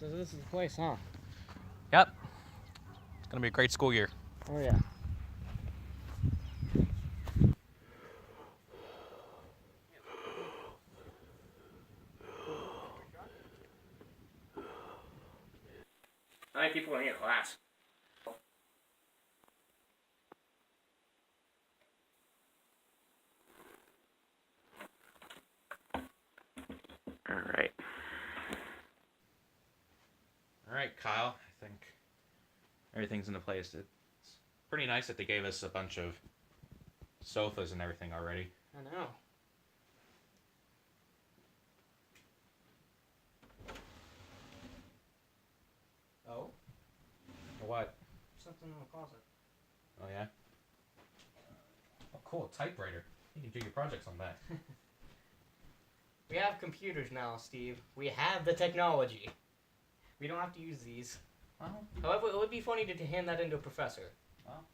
So this is the place, huh? Yep. It's gonna be a great school year. Oh yeah. How many people are in your class? Alright. Alright, Kyle. I think everything's into place. It's pretty nice that they gave us a bunch of sofas and everything already. I know. Oh? What? Something in the closet. Oh, yeah? Oh, cool. A typewriter. You can do your projects on that. We have computers now, Steve. We have the technology. We don't have to use these. Well, However, it would be funny to hand that into a professor. well.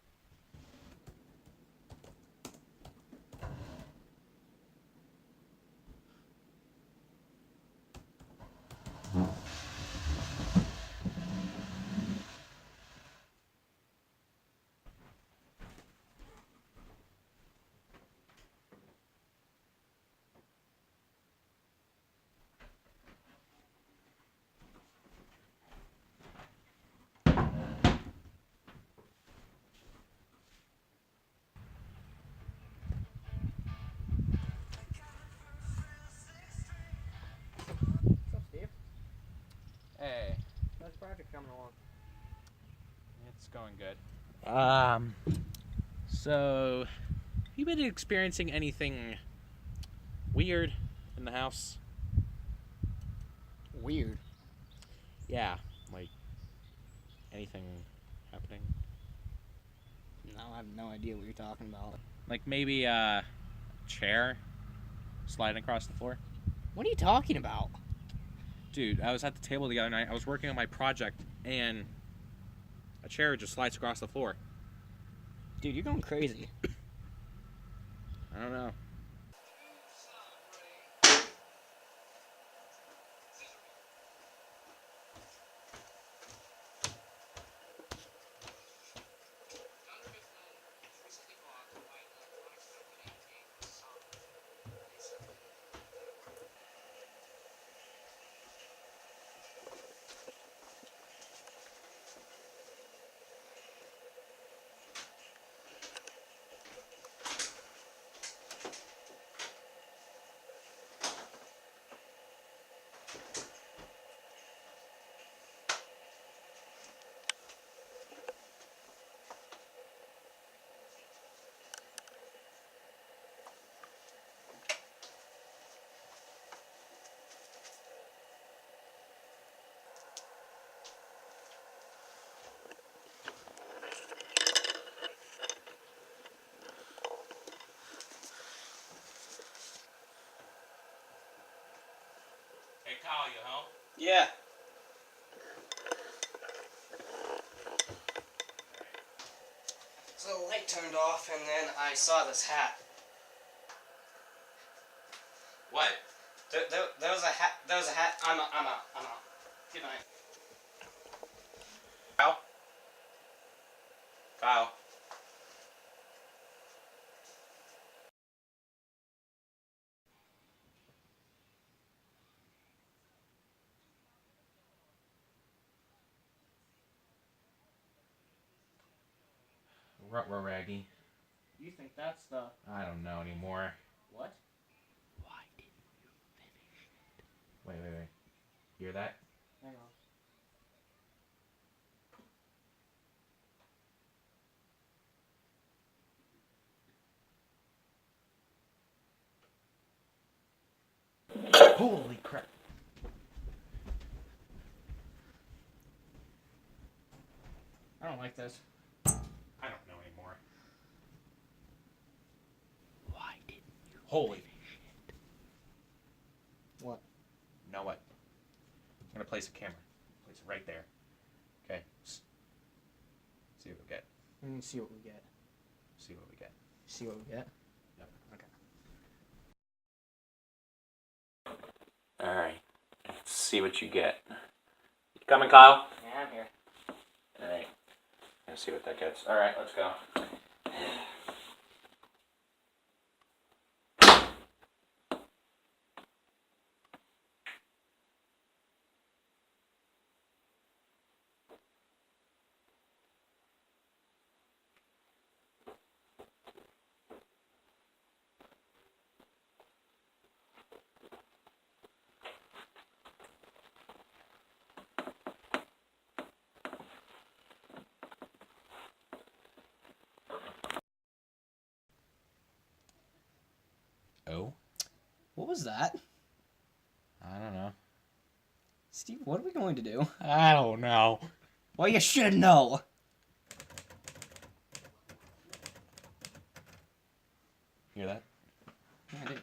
What's up, Steve? Hey. How's the project coming along? It's going good. So, have you been experiencing anything weird in the house? Weird. Yeah, like anything happening? No, I have no idea what you're talking about. Like maybe a chair sliding across the floor? What are you talking about? Dude, I was at the table the other night. I was working on my project, and a chair just slides across the floor. Dude, you're going crazy. I don't know. Hey, Kyle, you home? Yeah. So the light turned off, and then I saw this hat. What? There was a hat. There was a hat. I'm out. Good night. Kyle? Kyle? Ruh-roh Raggy. You think that's the... I don't know anymore. What? Why didn't you finish it? Wait. Hear that? Hang on. Holy crap. I don't like this. I don't know anymore. Why didn't you Holy. finish it? What? You know what? I'm gonna place a camera. Place it right there. Okay? See what we get. Let me see what we get. See what we get. See what we get? Yep. Okay. Alright. Let's see what you get. Coming, Kyle? Yeah, I'm here. Alright. Let's see what that gets. Alright, let's go. Oh? What was that? I don't know. Steve, what are we going to do? I don't know. Well, you should know. Hear that? Yeah, I did.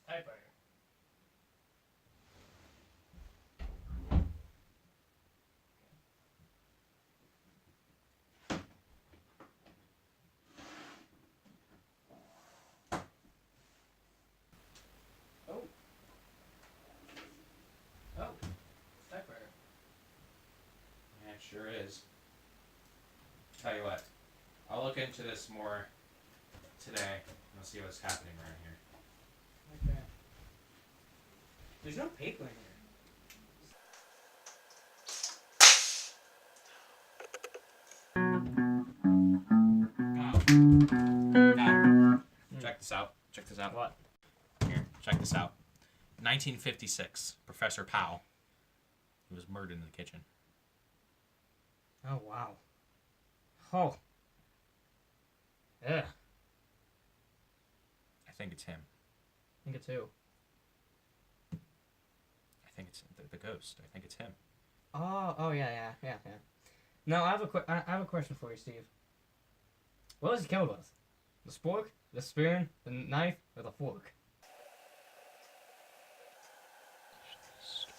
Typewriter. Oh. Oh. Typewriter. Yeah, it sure is. Tell you what, I'll look into this more today. I'll see what's happening around here. Like that. There's no paper in here. Check this out. Check this out. What? Here, check this out. 1956, Professor Powell. He was murdered in the kitchen. Oh, wow. Oh. Yeah. I think it's him. I think it's who? I think it's the ghost. I think it's him. Oh, yeah. Now, I have a question for you, Steve. What was he killed with? The spork, the spoon, the knife, or the fork?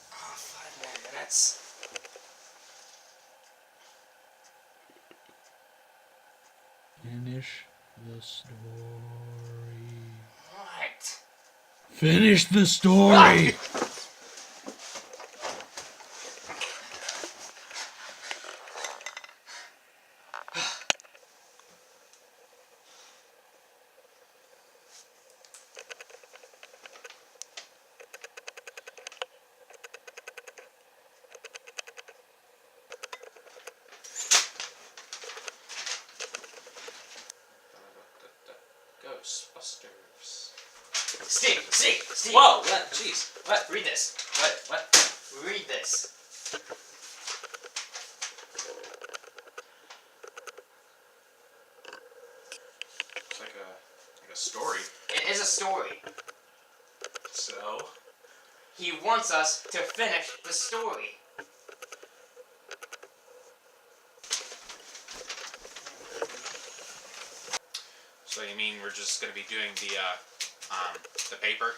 5 more minutes. Finish the story. What? Finish the story! Ghostbusters. Steve! Whoa! What? Jeez. What? Read this. What? Read this. It's like a story. It is a story. So? He wants us to finish the story. So you mean we're just gonna be doing the paper?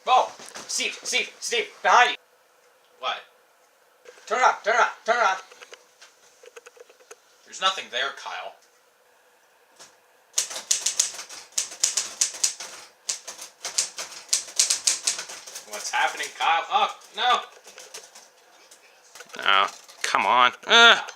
Oh! Steve! Behind you! What? Turn it on! There's nothing there, Kyle. What's happening, Kyle? Oh, no! Oh, come on. Ah!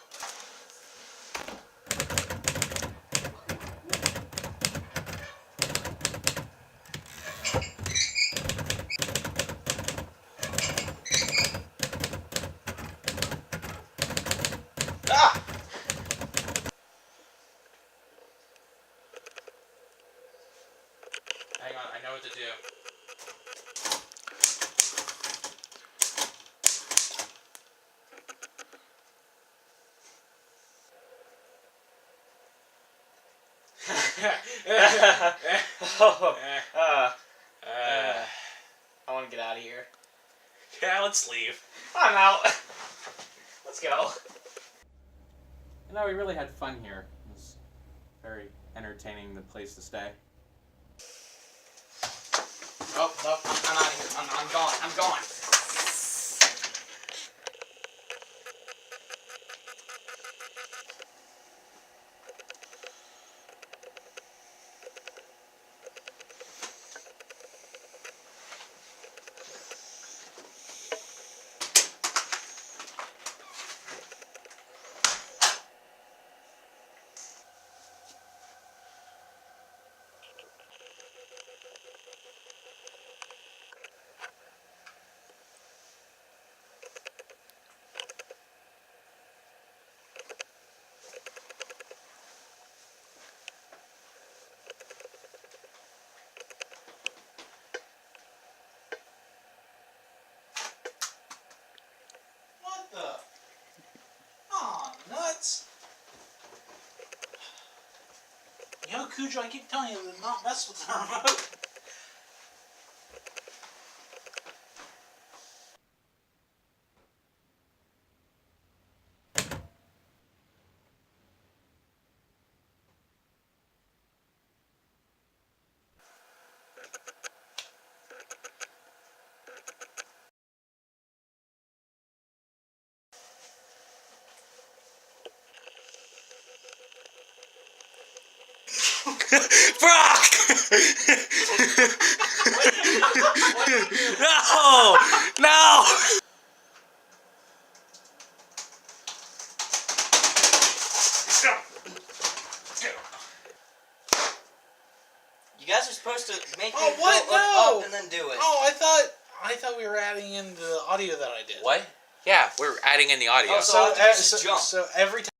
Hang on, I know what to do. I want to get out of here. Yeah, let's leave. I'm out. Let's go. You know, we really had fun here. It was very entertaining, the place to stay. Oh, no, I'm out of here. I'm gone. I'm gone. What the? Aw, nuts. You know, Cujo, I keep telling you to not mess with the remote. Brock! No! No! You guys are supposed to make Oh, me what? go look No! up and then do it. Oh, I thought we were adding in the audio that I did. What? Yeah, we're adding in the audio. Oh, so all I have to do is just jump. So every time